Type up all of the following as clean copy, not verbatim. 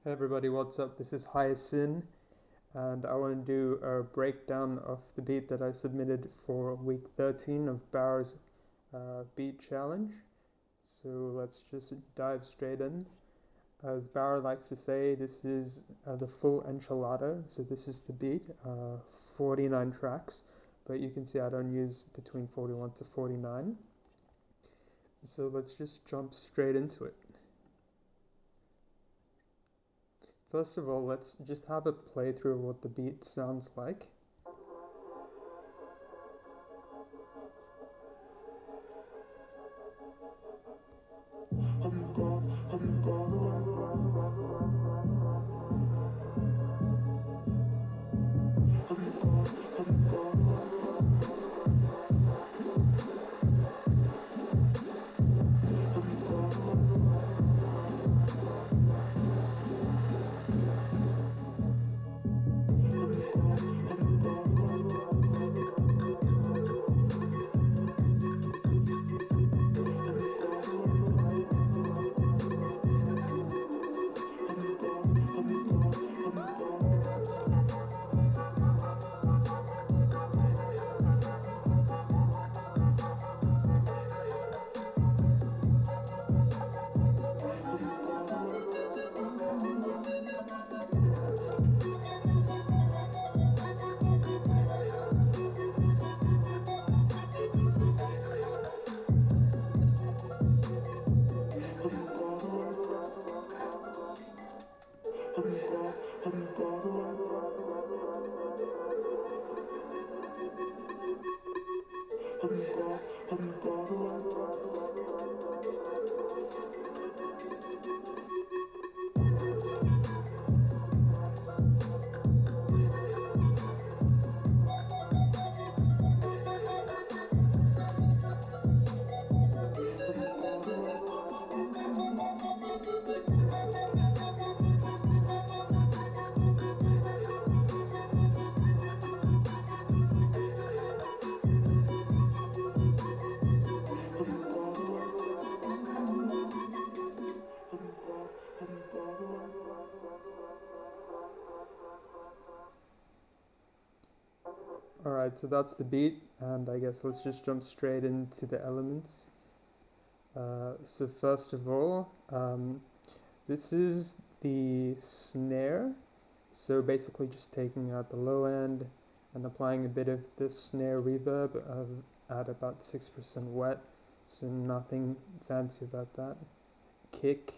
Hey everybody, what's up? This is hya.sin, and I want to do a breakdown of the beat that I submitted for week 13 of Baauer's beat challenge. So let's just dive straight in. As Baauer likes to say, this is the full enchilada, so this is the beat, 49 tracks, but you can see I don't use between 41 to 49. So let's just jump straight into it. First of all, let's just have a playthrough of what the beat sounds like. Alright, so that's the beat, and I guess let's just jump straight into the elements. So first of all, this is the snare, so basically just taking out the low end and applying a bit of the snare reverb at about 6% wet, so nothing fancy about that. Kick,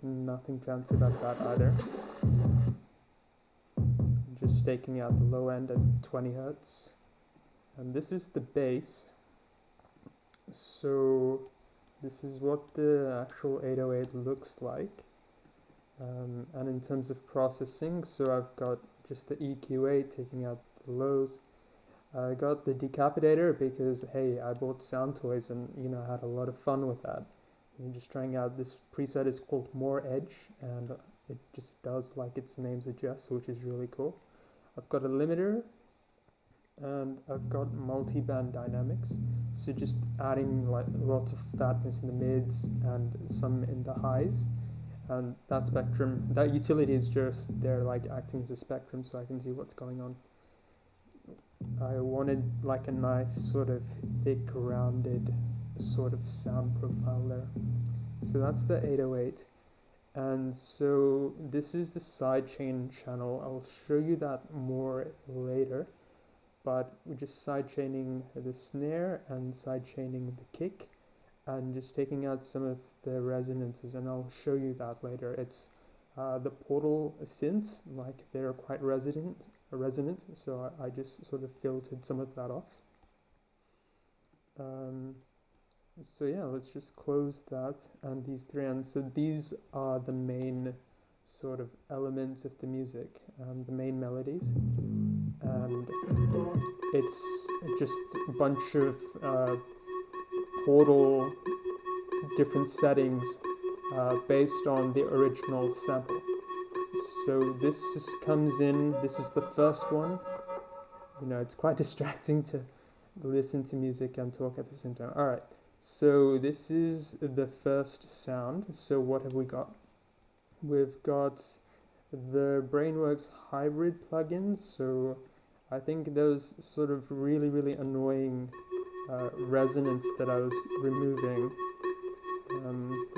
nothing fancy about that either. Just taking out the low end at 20 Hz. And this is the bass. So this is what the actual 808 looks like. And in terms of processing, so I've got just the EQ8 taking out the lows. I got the decapitator because, hey, I bought sound toys and, I had a lot of fun with that. I'm just trying out this preset is called More Edge, and it just does like its name suggests, which is really cool. I've got a limiter, and I've got Multiband Dynamics, so just adding like lots of fatness in the mids and some in the highs, and that utility is just there like acting as a spectrum so I can see what's going on. I wanted like a nice sort of thick rounded sort of sound profile there. So that's the 808. And so this is the sidechain channel. I'll show you that more later, but we're just sidechaining the snare and sidechaining the kick and just taking out some of the resonances, and I'll show you that later. It's the Portal synths, like they're quite resonant, so I just sort of filtered some of that off. So yeah, let's just close that and these three, and so these are the main sort of elements of the music, the main melodies, and it's just a bunch of Portal different settings based on the original sample. So this comes in, this is the first one. It's quite distracting to listen to music and talk at the same time. Alright. So this is the first sound. So what have we got? We've got the Brainworks hybrid plugins, so I think those sort of really annoying resonance that I was removing,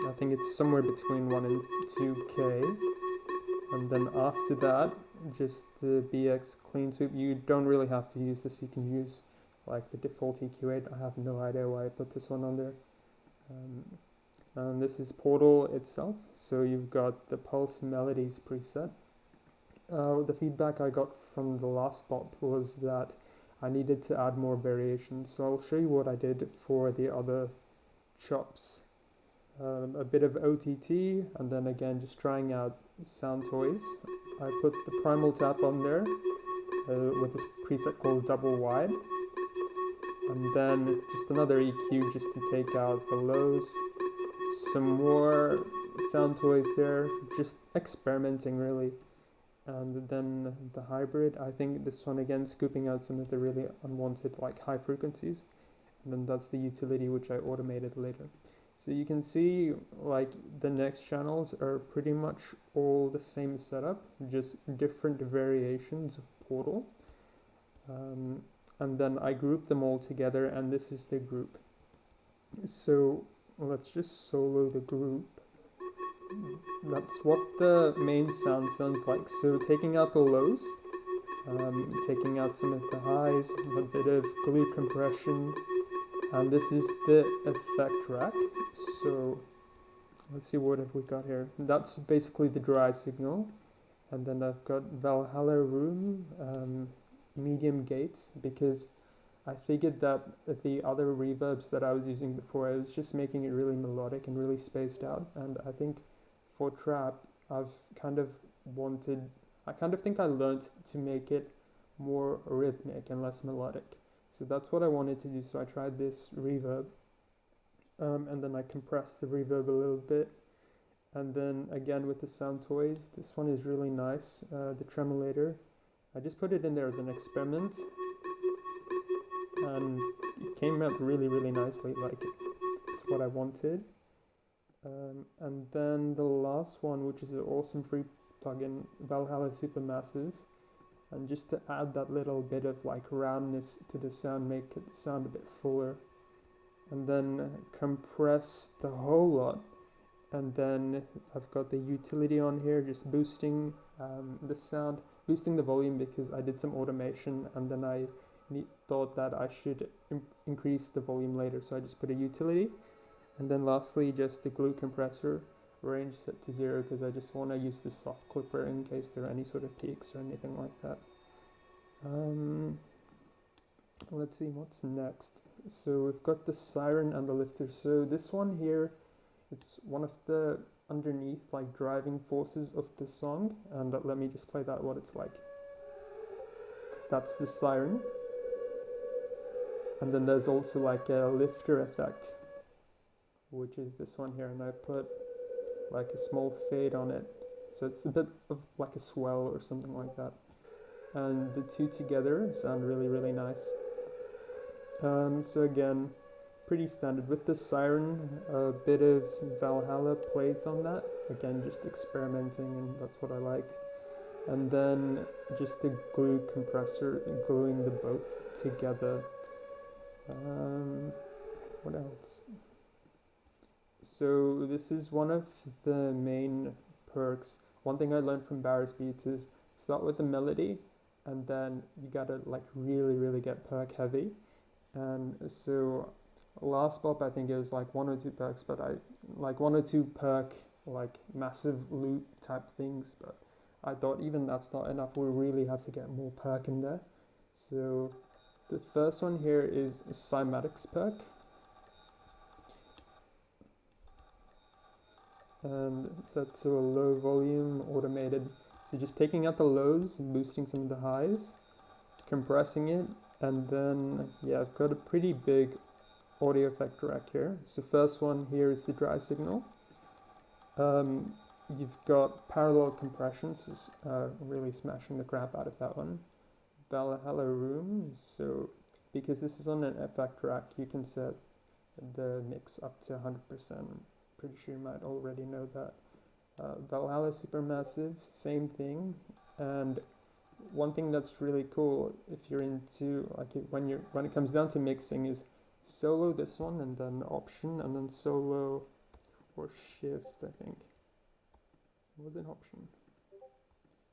I think it's somewhere between 1 and 2K, and then after that, just the BX clean sweep. You don't really have to use this, you can use like the default EQ8, I have no idea why I put this one on there. And this is Portal itself, so you've got the Pulse Melodies preset. The feedback I got from the last Bop was that I needed to add more variation, so I'll show you what I did for the other chops. A bit of OTT, and then again just trying out sound toys. I put the Primal Tap on there with a preset called Double Wide, and then just another EQ just to take out the lows. Some more sound toys there, just experimenting really. And then the hybrid, I think this one again scooping out some of the really unwanted like high frequencies, and then that's the utility which I automated later. So you can see like the next channels are pretty much all the same setup, just different variations of Portal. And then I grouped them all together, and this is the group. So let's just solo the group. That's what the main sound sounds like. So taking out the lows, taking out some of the highs, a bit of glue compression, and this is the effect rack. So let's see, what have we got here. That's basically the dry signal, and then I've got Valhalla Room, medium gates, because I figured that the other reverbs that I was using before, I was just making it really melodic and really spaced out, and I think for trap, I kind of think I learned to make it more rhythmic and less melodic. So that's what I wanted to do, so I tried this reverb, and then I compressed the reverb a little bit, and then again with the sound toys, this one is really nice, the tremolator. I just put it in there as an experiment, and it came out really nicely, like it's what I wanted. And then the last one, which is an awesome free plugin, Valhalla Supermassive, and just to add that little bit of like roundness to the sound, make it sound a bit fuller, and then compress the whole lot. And then I've got the utility on here, just boosting the sound, boosting the volume, because I did some automation and then I thought that I should increase the volume later, so I just put a utility. And then lastly, just the glue compressor, range set to 0, because I just want to use the soft clipper in case there are any sort of peaks or anything like that. Let's see what's next. So we've got the Siren and the Lifter. So this one here, it's one of the underneath like driving forces of the song, and let me just play that, what it's like. That's the Siren, and then there's also like a lifter effect, which is this one here, and I put like a small fade on it, so it's a bit of like a swell or something like that, and the two together sound really nice. So again, pretty standard. With the Siren, a bit of Valhalla plays on that, again just experimenting, and that's what I liked. And then just the glue compressor, gluing the both together. What else? So this is one of the main perks. One thing I learned from Baauer's beats is start with the melody, and then you gotta like really get perk heavy. And so last Bop, I think it was like 1 or 2 perks, but I like 1 or 2 perk like massive loop type things, but I thought even that's not enough, we really have to get more perk in there. So the first one here is Cymatics perk, and set to a low volume, automated. So just taking out the lows, boosting some of the highs, compressing it, and then yeah, I've got a pretty big audio effect rack here. So first one here is the dry signal. You've got parallel compression, so really smashing the crap out of that one. Valhalla Room, so because this is on an effect rack, you can set the mix up to 100%. I'm pretty sure you might already know that. Valhalla Supermassive, same thing. And one thing that's really cool if you're into when it comes down to mixing is solo this one and then option and then solo or shift, I think. Was it option?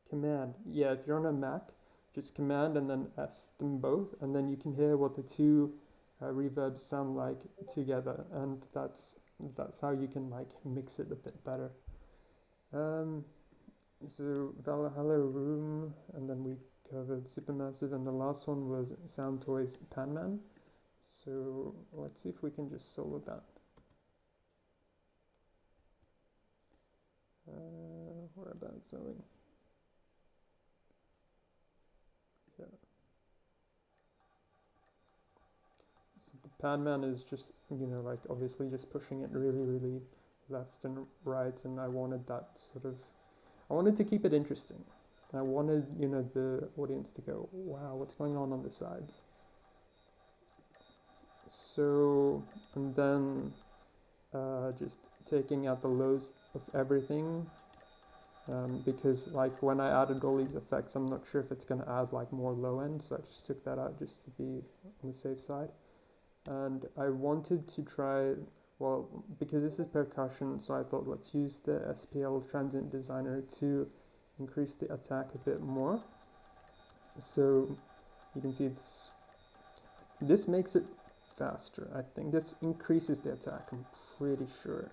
Command. Yeah, if you're on a Mac, just command and then S them both, and then you can hear what the two reverbs sound like together, and that's how you can like mix it a bit better. So Valhalla Room, and then we covered Supermassive, and the last one was Sound Toys Panman. So let's see if we can just solo that. Where about soloing? Yeah. So the Panman is just, like obviously just pushing it really, really left and right, and I wanted to keep it interesting. I wanted, the audience to go, wow, what's going on the sides? So, and then just taking out the lows of everything, because like when I added all these effects, I'm not sure if it's going to add like more low end, so I just took that out just to be on the safe side. And I wanted to try, well, because this is percussion, so I thought let's use the SPL Transient Designer to increase the attack a bit more. So you can see this makes it faster, I think. This increases the attack, I'm pretty sure.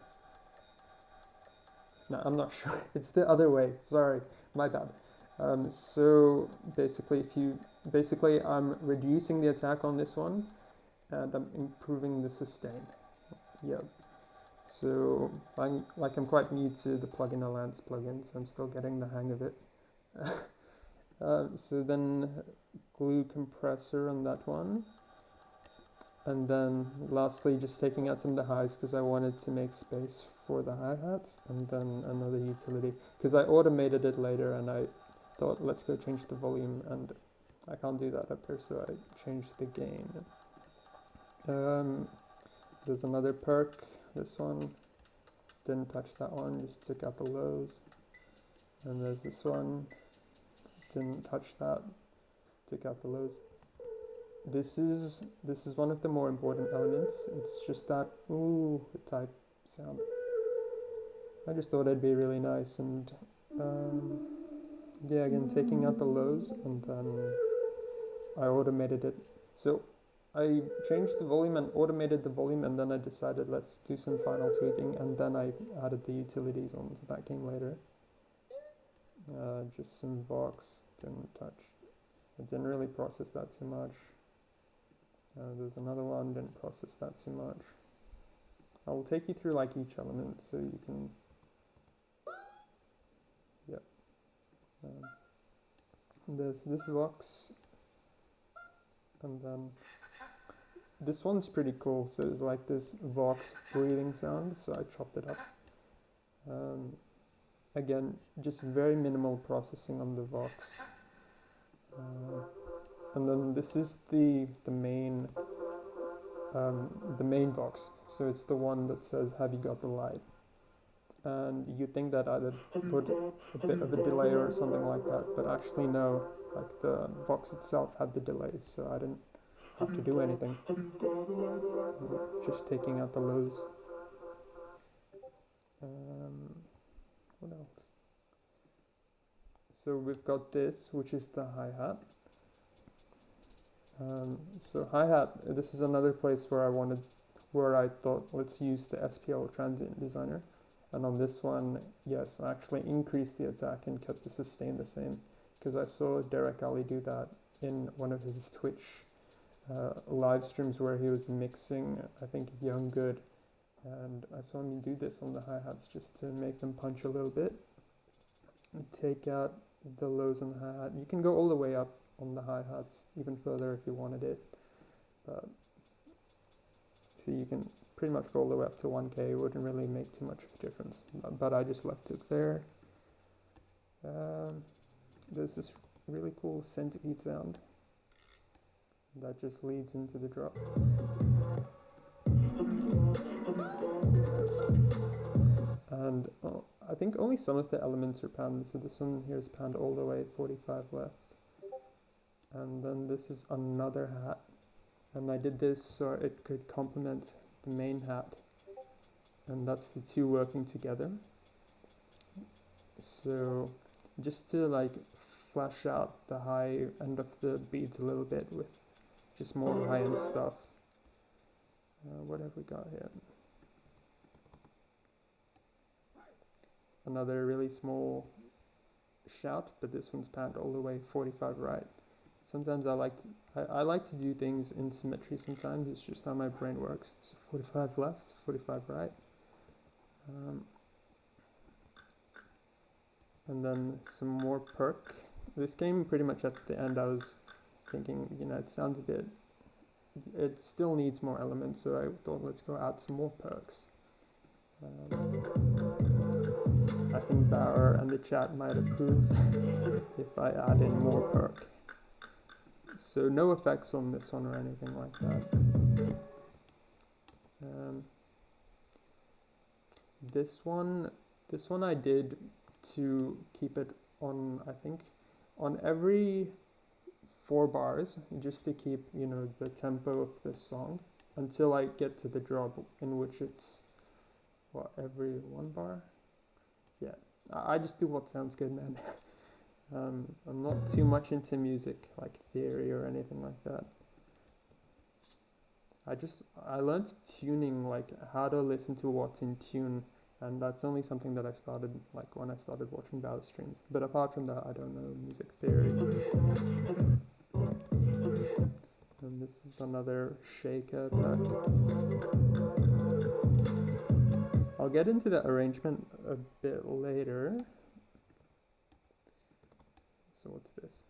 No, I'm not sure. It's the other way. Sorry, my bad. So basically I'm reducing the attack on this one, and I'm improving the sustain. Yep. So I'm quite new to the plugin Alliance plugins. I'm still getting the hang of it. So then glue compressor on that one. And then lastly, just taking out some of the highs because I wanted to make space for the hi-hats, and then another utility because I automated it later and I thought let's go change the volume, and I can't do that up here, so I changed the gain. There's another perk, this one, didn't touch that one, just took out the lows. And there's this one, didn't touch that, took out the lows. This is one of the more important elements. It's just that type sound. I just thought it'd be really nice, and yeah, again taking out the lows, and then I automated it. So I changed the volume and automated the volume, and then I decided let's do some final tweaking, and then I added the utilities on, so that came later. Just some Vox, didn't touch. I didn't really process that too much. There's another one, didn't process that too much. I will take you through like each element so you can, yeah. There's this Vox, and then this one's pretty cool. So it's like this Vox breathing sound, so I chopped it up. Again, just very minimal processing on the Vox. And then this is the main Vox. So it's the one that says, "Have you got the light?" And you think that I'd put a bit of a delay or something like that, but actually no. Like the Vox itself had the delay, so I didn't have to do anything. Just taking out the lows. What else? So we've got this, which is the hi-hat. So hi-hat, this is another place where I thought let's use the SPL Transient Designer. And on this one, yes, I actually increased the attack and kept the sustain the same, because I saw Derek Ali do that in one of his Twitch live streams where he was mixing, I think, Young Good, and I saw him do this on the hi-hats just to make them punch a little bit. Take out the lows on the hi-hat. You can go all the way up on the hi-hats, even further if you wanted it, but so you can pretty much go all the way up to 1K. It wouldn't really make too much of a difference, but I just left it there. There's this really cool centipede sound that just leads into the drop. And I think only some of the elements are panned. So this one here is panned all the way 45 left. And then this is another hat. And I did this so it could complement the main hat. And that's the two working together. So just to like flesh out the high end of the beats a little bit with just more high-end stuff. What have we got here? Another really small shout, but this one's panned all the way 45 right. Sometimes I like to do things in symmetry sometimes, it's just how my brain works. So 45 left, 45 right. And then some more perk. This came pretty much at the end. I was thinking, you know, it sounds a bit, it still needs more elements, so I thought let's go add some more perks. I think Baauer and the chat might approve if I add in more perk. So no effects on this one or anything like that. This one I did to keep it on, I think, on every 4 bars, just to keep, you know, the tempo of this song until I get to the drop, in which it's, what, every 1 bar? Yeah, I just do what sounds good, man. I'm not too much into music, like theory or anything like that. I learned tuning, like how to listen to what's in tune, and that's only something that I started, like when I started watching Baauer streams. But apart from that, I don't know music theory. And this is another shaker track. I'll get into the arrangement a bit later. So what's this?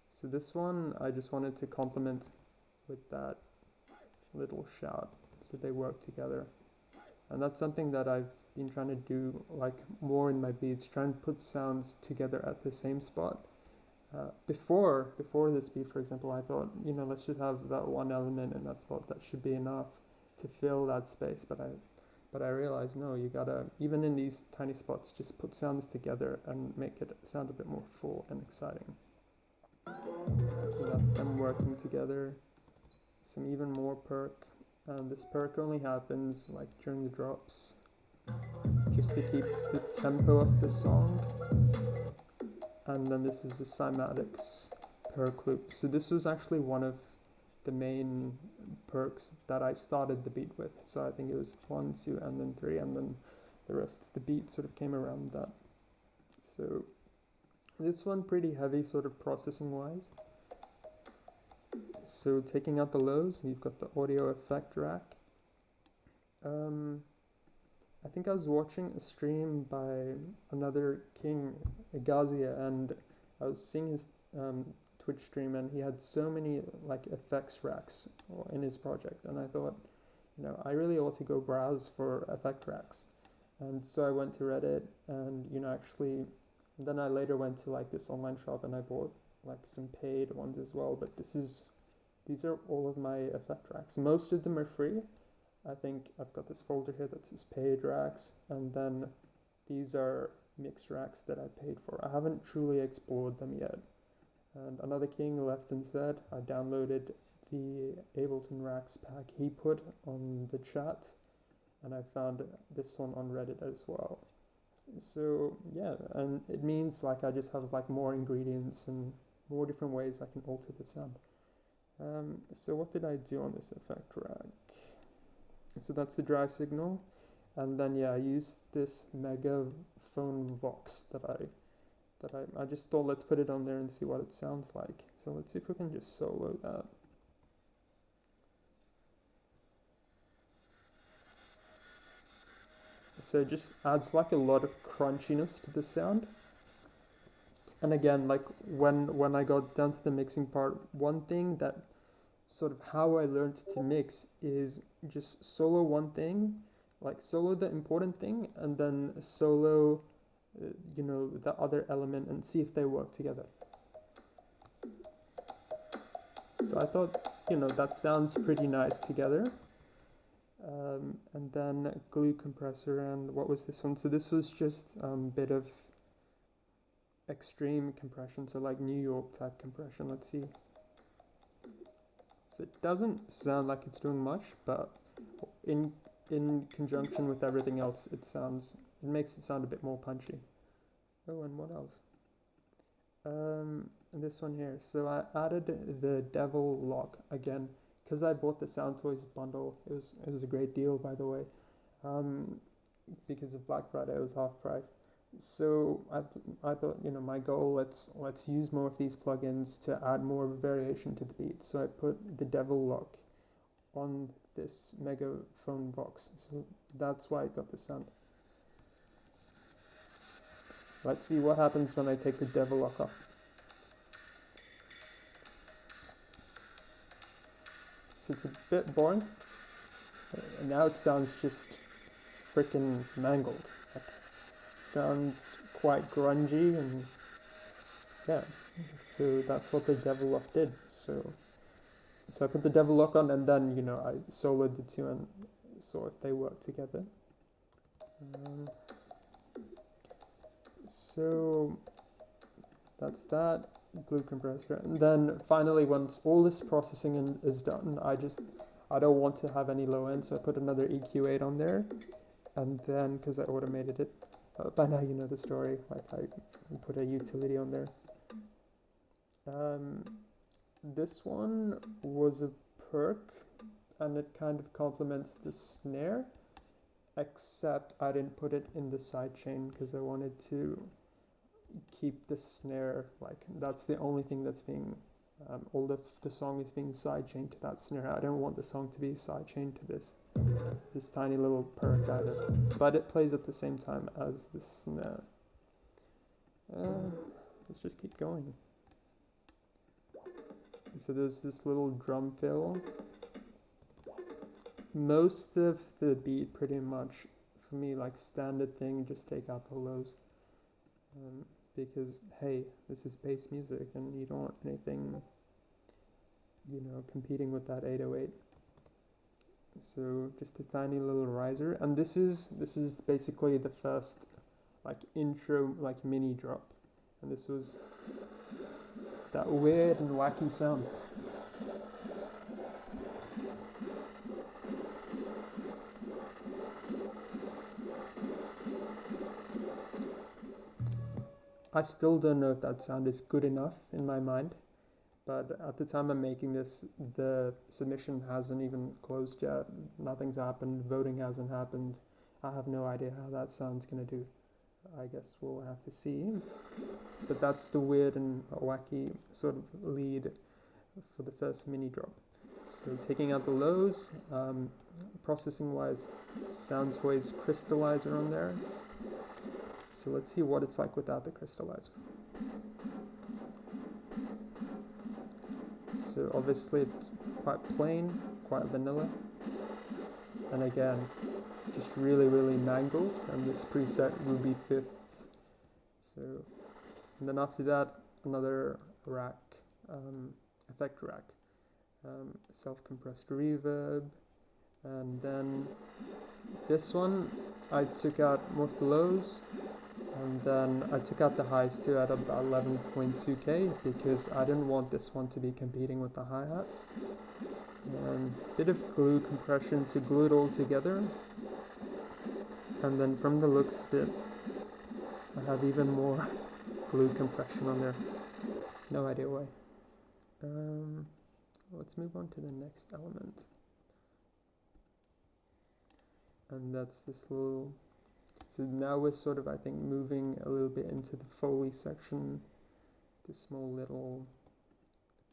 So this one I just wanted to complement with that little shout, so they work together. And that's something that I've been trying to do like more in my beats, try and put sounds together at the same spot. Before this beat, for example, I thought, you know, let's just have that one element in that spot, that should be enough to fill that space. But I realized, no, you gotta, even in these tiny spots, just put sounds together and make it sound a bit more full and exciting. So that's them working together. Some even more perk. This perk only happens like during the drops, just to keep the tempo of the song. And then this is the cymatics perk loop. So this was actually one of the main perks that I started the beat with. So I think it was 1, 2, and then 3, and then the rest of the beat sort of came around that. So this one pretty heavy sort of processing wise. So taking out the lows, you've got the audio effect rack. I think I was watching a stream by another king, Gazia, and I was seeing his Twitch stream, and he had so many like effects racks in his project, and I thought, you know, I really ought to go browse for effect racks. And so I went to Reddit, and you know, actually, then I later went to like this online shop and I bought like some paid ones as well. But these are all of my effect racks. Most of them are free. I think I've got this folder here that says paid racks, and then these are mix racks that I paid for. I haven't truly explored them yet. And another king left and said, I downloaded the Ableton Racks pack he put on the chat, and I found this one on Reddit as well. So yeah, and it means like I just have like more ingredients and more different ways I can alter the sound. So what did I do on this effect rack? So that's the dry signal, and then yeah, I used this megaphone vox that I just thought, let's put it on there and see what it sounds like. So let's see if we can just solo that. So it just adds like a lot of crunchiness to the sound. And again, like when I got down to the mixing part, one thing that sort of how I learned to mix is just solo one thing, like solo the important thing, and then solo you know, the other element, and see if they work together. So I thought, you know, that sounds pretty nice together. and then glue compressor, and what was this one? So this was just a bit of extreme compression, so like New York type compression. Let's see. So it doesn't sound like it's doing much, but in conjunction with everything else, it makes it sound a bit more punchy. Oh, and what else? This one here. So I added the Devil Lock again, because I bought the Sound Toys bundle. It was a great deal, by the way. Because of Black Friday, it was half price. So I thought, my goal, let's use more of these plugins to add more variation to the beat. So I put the Devil Lock on this megaphone box. So that's why I got the sound. Let's see what happens when I take the Devil Lock off. So it's a bit boring. And now it sounds just freaking mangled. Sounds quite grungy, and yeah, so that's what the Devil Lock did. So I put the Devil Lock on, and then I soloed the two and saw if they work together. So that's that glue compressor, and then finally, once all this processing is done, I don't want to have any low end, so I put another EQ8 on there, and then because I automated it. By now you know the story, like I put a utility on there. This one was a perk, and it kind of complements the snare, except I didn't put it in the sidechain because I wanted to keep the snare, like that's the only thing that's being, all the song is being sidechained to that snare. I don't want the song to be sidechained to this tiny little perk either, but it plays at the same time as the snare. Let's just keep going. So there's this little drum fill. Most of the beat, pretty much, for me, like standard thing, just take out the lows. Because, hey, this is bass music, and you don't want anything, competing with that 808. So just a tiny little riser, and this is basically the first, like, intro, like, mini drop, and this was that weird and wacky sound. I still don't know if that sound is good enough in my mind, but at the time I'm making this, the submission hasn't even closed yet. Nothing's happened. Voting hasn't happened. I have no idea how that sound's going to do. I guess we'll have to see. But that's the weird and wacky sort of lead for the first mini drop. So taking out the lows, processing wise, Sound Toys crystallizer on there. So let's see what it's like without the crystallizer. So obviously it's quite plain, quite vanilla. And again, just really, really mangled. And this preset Ruby Fifths. So, and then after that, another rack, effect rack, self-compressed reverb, and then this one I took out more of the lows, and then I took out the highs too at about 11.2k because I didn't want this one to be competing with the hi-hats. Bit of glue compression to glue it all together, and then from the looks of it, I have even more glue compression on there. No idea why. Let's move on to the next element. And that's this little, so now we're sort of, I think, moving a little bit into the Foley section. This small little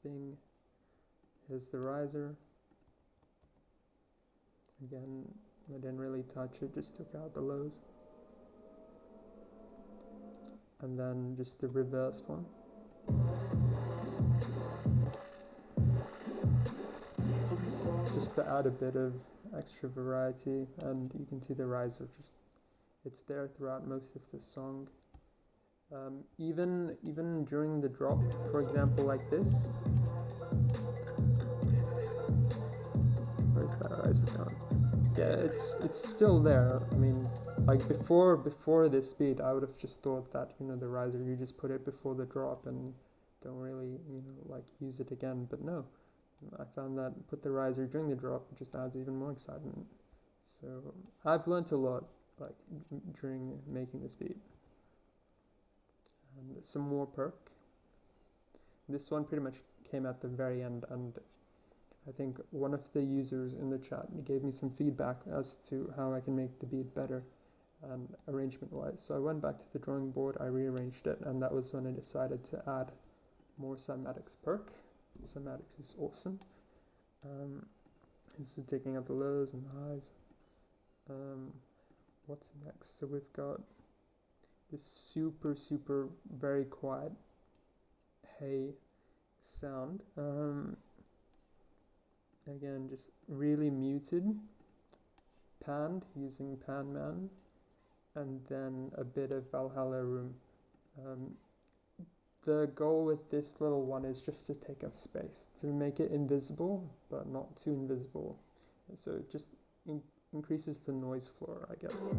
thing. Here's the riser. Again, I didn't really touch it, just took out the lows. And then just the reversed one. Just to add a bit of extra variety, and you can see the riser, just it's there throughout most of the song. Even during the drop, for example, like this. Where's that riser down? Yeah, it's still there. I mean, like before this beat, I would have just thought that, you know, the riser, you just put it before the drop and don't really, you know, like use it again. But no, I found that put the riser during the drop, it just adds even more excitement. So I've learned a lot, like during making this beat. And some more perk. This one pretty much came at the very end, and I think one of the users in the chat gave me some feedback as to how I can make the beat better and arrangement-wise. So I went back to the drawing board, I rearranged it, and that was when I decided to add more cymatics perk. Cymatics is awesome. So taking out the lows and the highs. What's next? So we've got this super very quiet hey sound. Again, just really muted, panned using Pan Man, and then a bit of Valhalla room. The goal with this little one is just to take up space, to make it invisible, but not too invisible. So it just increases the noise floor, I guess.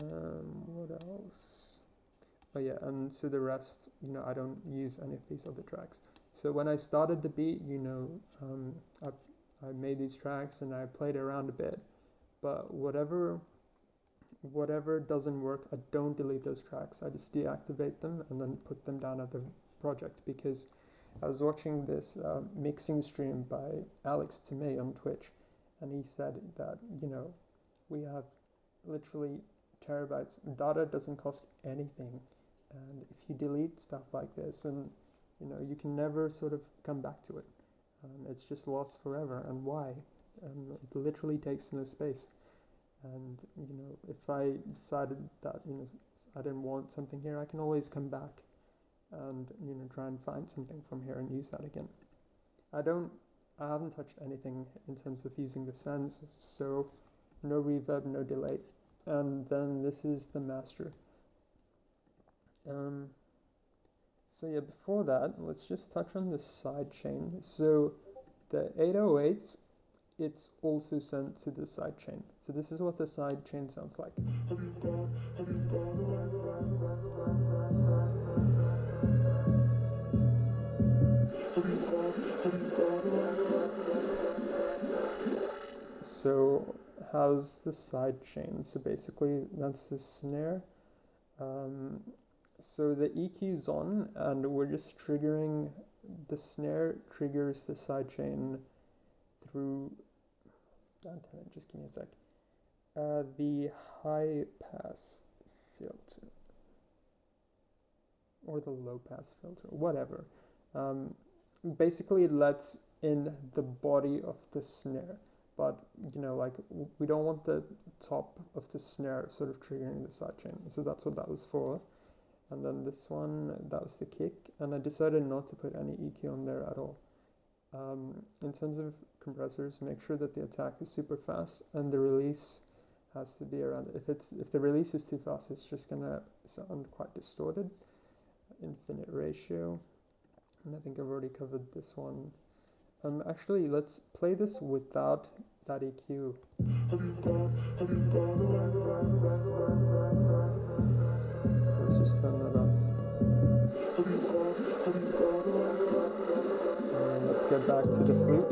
What else? Oh yeah, and so the rest, you know, I don't use any of these other tracks. So when I started the beat, you know, I made these tracks and I played around a bit, but whatever doesn't work, I don't delete those tracks. I just deactivate them and then put them down at the project, because I was watching this mixing stream by Alex Tomei on Twitch, and he said that, you know, we have literally terabytes. Data doesn't cost anything, and if you delete stuff like this, and you know, you can never sort of come back to it. It's just lost forever. And why? It literally takes no space. And you know, if I decided that, you know, I didn't want something here, I can always come back and, you know, try and find something from here and use that again. I haven't touched anything in terms of using the sends, so no reverb, no delay. And then this is the master. So yeah, before that, let's just touch on the side chain. So the 808, it's also sent to the side chain. So this is what the side chain sounds like. So how's the side chain? So basically that's the snare. So the EQ's on, and we're just triggering, the snare triggers the side chain through, just give me a sec, the high pass filter, or the low pass filter, whatever. Basically it lets in the body of the snare, but you know, like, we don't want the top of the snare sort of triggering the side chain, so that's what that was for. And then this one, that was the kick, and I decided not to put any EQ on there at all. In terms of compressors, make sure that the attack is super fast and the release has to be around. If the release is too fast, it's just gonna sound quite distorted. Infinite ratio, and I think I've already covered this one. Actually, let's play this without that EQ. Let's just turn that off. And let's get back to the flute.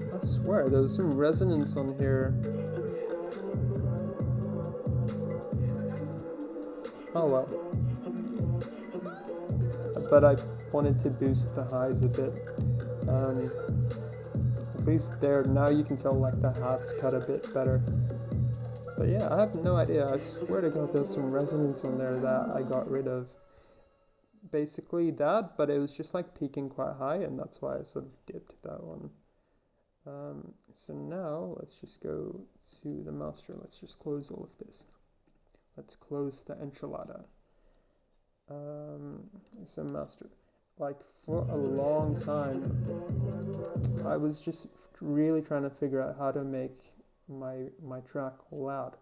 I swear, there's some resonance on here. Oh well. But I wanted to boost the highs a bit. At least there, now you can tell like the hats cut a bit better. But yeah, I have no idea. I swear to God, there's some resonance on there that I got rid of. Basically that, but it was just like peaking quite high, and that's why I sort of dipped that one. So now let's just go to the master. Let's just close all of this. Let's close the enchilada. So master. Like for a long time, I was just really trying to figure out how to make my track loud.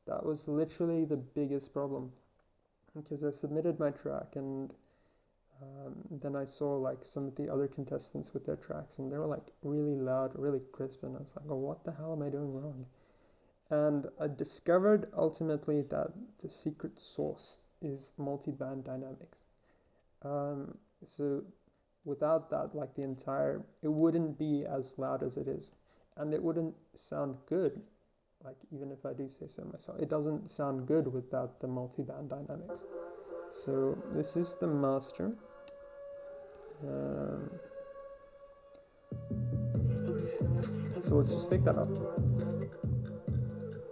That was literally the biggest problem, because I submitted my track, and then I saw like some of the other contestants with their tracks, and they were like really loud, really crisp, and I was like, oh, what the hell am I doing wrong? And I discovered ultimately that the secret sauce is multiband dynamics. So without that, like it wouldn't be as loud as it is, and it wouldn't sound good. Like, even if I do say so myself, it doesn't sound good without the multiband dynamics. So this is the master. So let's just take that up.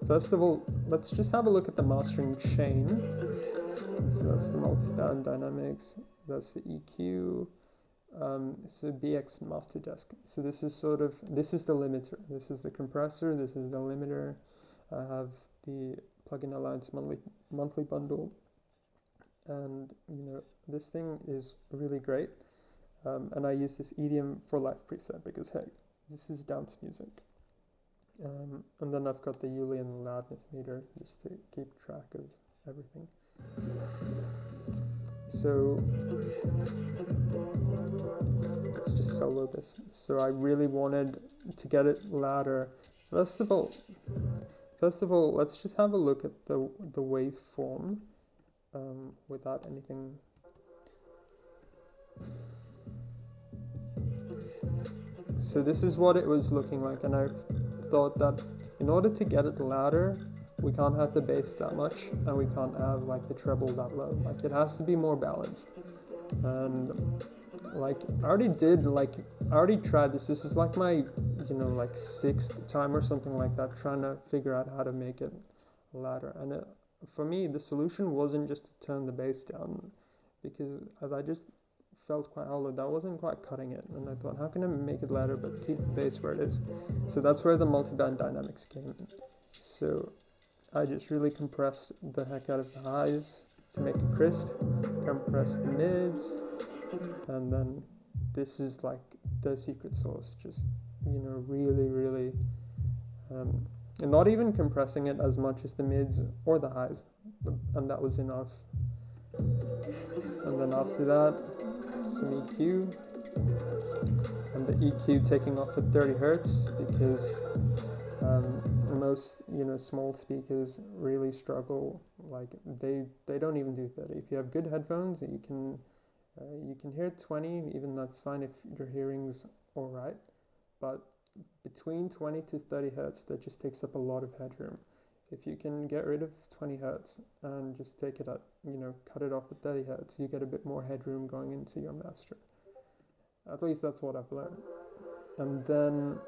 First of all, let's just have a look at the mastering chain. So that's the multiband dynamics, that's the EQ, so BX master desk. So this is the limiter, this is the compressor, this is the limiter. I have the plugin alliance monthly bundle, and this thing is really great. And I use this EDM for life preset because, hey, this is dance music. And then I've got the Julian loudness meter just to keep track of everything. So let's just solo this. So I really wanted to get it louder. First of all, let's just have a look at the waveform without anything. So this is what it was looking like, and I thought that in order to get it louder, we can't have the bass that much, and we can't have like the treble that low. Like, it has to be more balanced. And like I already tried this. This is like my like 6th time or something like that, trying to figure out how to make it louder. And for me, the solution wasn't just to turn the bass down, because I just felt quite hollow. That wasn't quite cutting it, and I thought, how can I make it louder but keep the bass where it is? So that's where the multiband dynamics came in. So I just really compressed the heck out of the highs to make it crisp, compressed the mids, and then this is like the secret sauce. Just really and not even compressing it as much as the mids or the highs, and that was enough. And then after that, some EQ, and the EQ taking off at 30 hertz, because most small speakers really struggle. Like, they don't even do 30. If you have good headphones, you can hear 20, even that's fine if your hearing's alright, but between 20 to 30 hertz, that just takes up a lot of headroom. If you can get rid of 20 hertz and just take it at, cut it off at 30 hertz, you get a bit more headroom going into your master. At least that's what I've learned. And then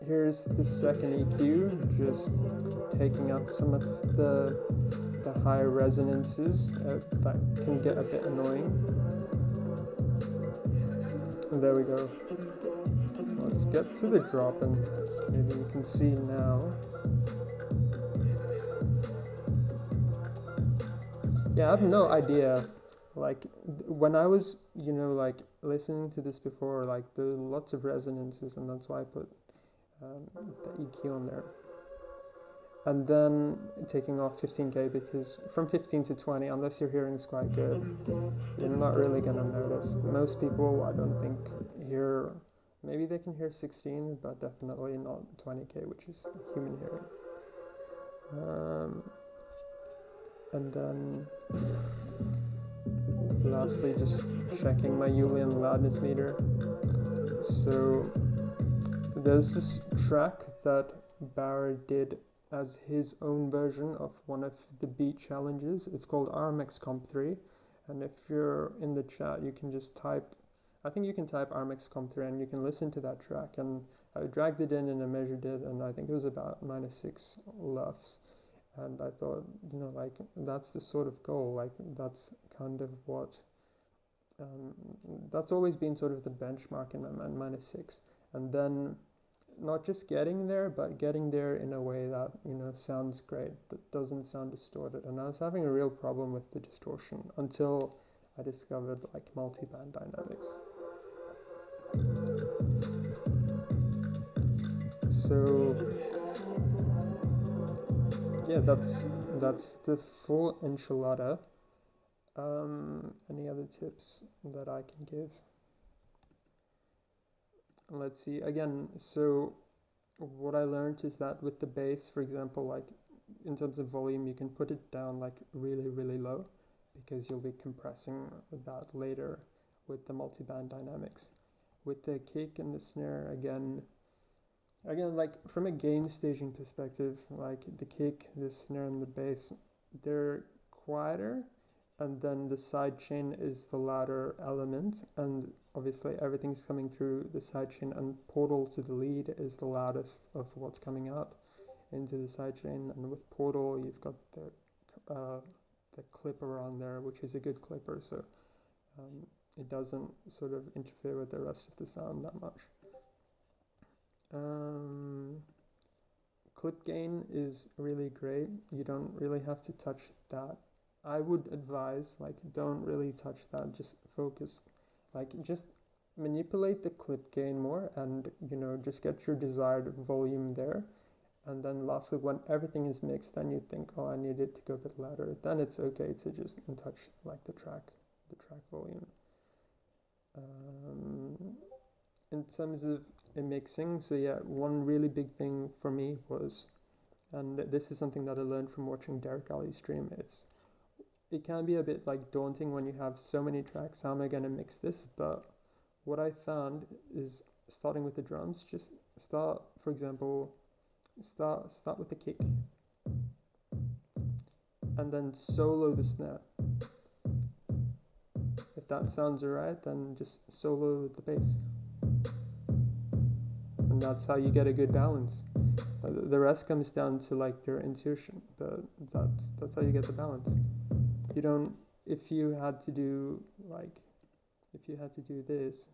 here's the second EQ, just taking out some of the higher resonances that can get a bit annoying. And there we go. Let's get to the drop, and maybe you can see now. Yeah, I have no idea. Like, when I was, like listening to this before, like there were lots of resonances, and that's why I put the EQ on there. And then taking off 15k, because from 15 to 20, unless your hearing is quite good, you're not really gonna notice. Most people, I don't think, hear. Maybe they can hear 16, but definitely not 20k, which is human hearing. And then lastly, just checking my Julian loudness meter. So there's this track that Baauer did as his own version of one of the beat challenges. It's called RMX Comp 3, and if you're in the chat, you can just type, I think you can type RMX Comp 3 and you can listen to that track. And I dragged it in and I measured it, and I think it was about -6 LUFS. And I thought, like, that's the sort of goal. Like, that's kind of what, that's always been sort of the benchmark in my mind, -6. And then not just getting there, but getting there in a way that, you know, sounds great, that doesn't sound distorted. And I was having a real problem with the distortion until I discovered like multiband dynamics. So yeah, that's the full enchilada. Any other tips that I can give? Let's see again. So what I learned is that with the bass, for example, like in terms of volume, you can put it down like really, really low, because you'll be compressing that later with the multiband dynamics. With the kick and the snare, again, like from a gain staging perspective, like the kick, the snare, and the bass, they're quieter, and then the side chain is the louder element, and obviously everything's coming through the side chain, and portal to the lead is the loudest of what's coming out into the side chain. And with portal, you've got the clipper on there, which is a good clipper, so it doesn't sort of interfere with the rest of the sound that much. Clip gain is really great. You don't really have to touch that. I would advise, like, don't really touch that, just focus, like, just manipulate the clip gain more, and, you know, just get your desired volume there. And then lastly, when everything is mixed, then you think, oh, I need it to go a bit louder, then it's okay to just touch like the track volume. In terms of mixing, so yeah, one really big thing for me was, and this is something that I learned from watching Derek Alley's stream, it can be a bit like daunting when you have so many tracks. How am I going to mix this? But what I found is, starting with the drums, just start, for example, start with the kick, and then solo the snare. If that sounds alright, then just solo the bass, and that's how you get a good balance. The rest comes down to like your intuition, but that's how you get the balance. You don't, if you had to do this,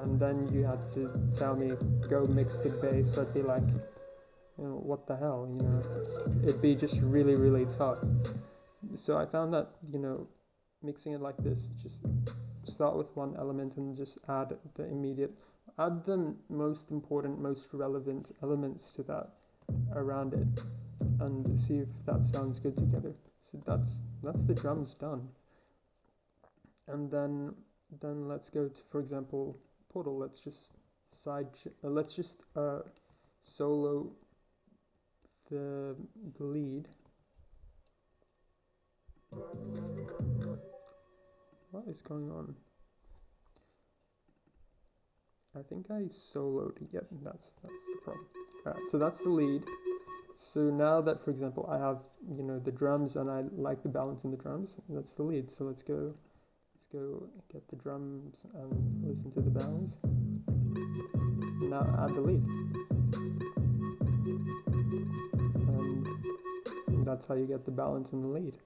and then you had to tell me go mix the bass, I'd be like, you know, what the hell, you know, it'd be just really, really tough. So I found that, you know, mixing it like this, just start with one element and just add the most important, most relevant elements to that around it, and see if that sounds good together. So that's the drums done. And then let's go to, for example, portal. Let's just solo the lead. What is going on? I think I soloed. Yep, that's the problem. Alright, so that's the lead. So now that, for example, I have, you know, the drums, and I like the balance in the drums, that's the lead. So let's go get the drums and listen to the balance. Now add the lead. And that's how you get the balance in the lead.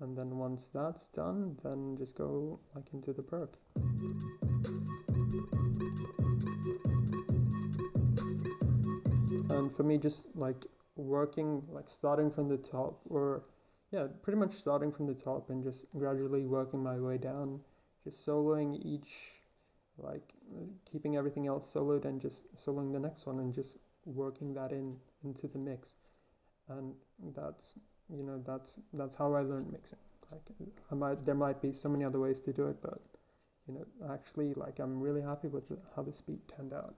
And then once that's done, then just go like into the perk. And for me, just like working, like starting from the top, or yeah, pretty much starting from the top and just gradually working my way down, just soloing each, like keeping everything else soloed and just soloing the next one and just working that into the mix. And that's, you know, that's how I learned mixing. Like there might be so many other ways to do it, but, you know, actually, like, I'm really happy with how this beat turned out.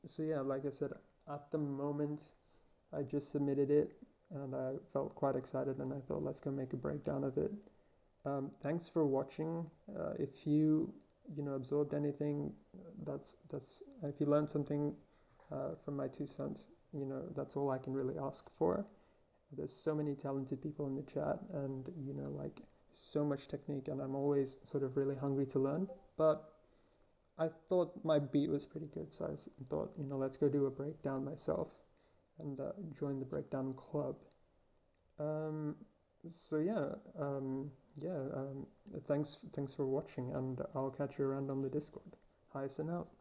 So yeah, like I said, at the moment, I just submitted it, and I felt quite excited, and I thought, let's go make a breakdown of it. Thanks for watching. If you absorbed anything, that's if you learned something from my 2 cents, you know, that's all I can really ask for. There's so many talented people in the chat, and, you know, like, so much technique, and I'm always sort of really hungry to learn. But I thought my beat was pretty good, so I thought, you know, let's go do a breakdown myself and join the breakdown club. So yeah, thanks for watching, and I'll catch you around on the Discord. hya.sin out.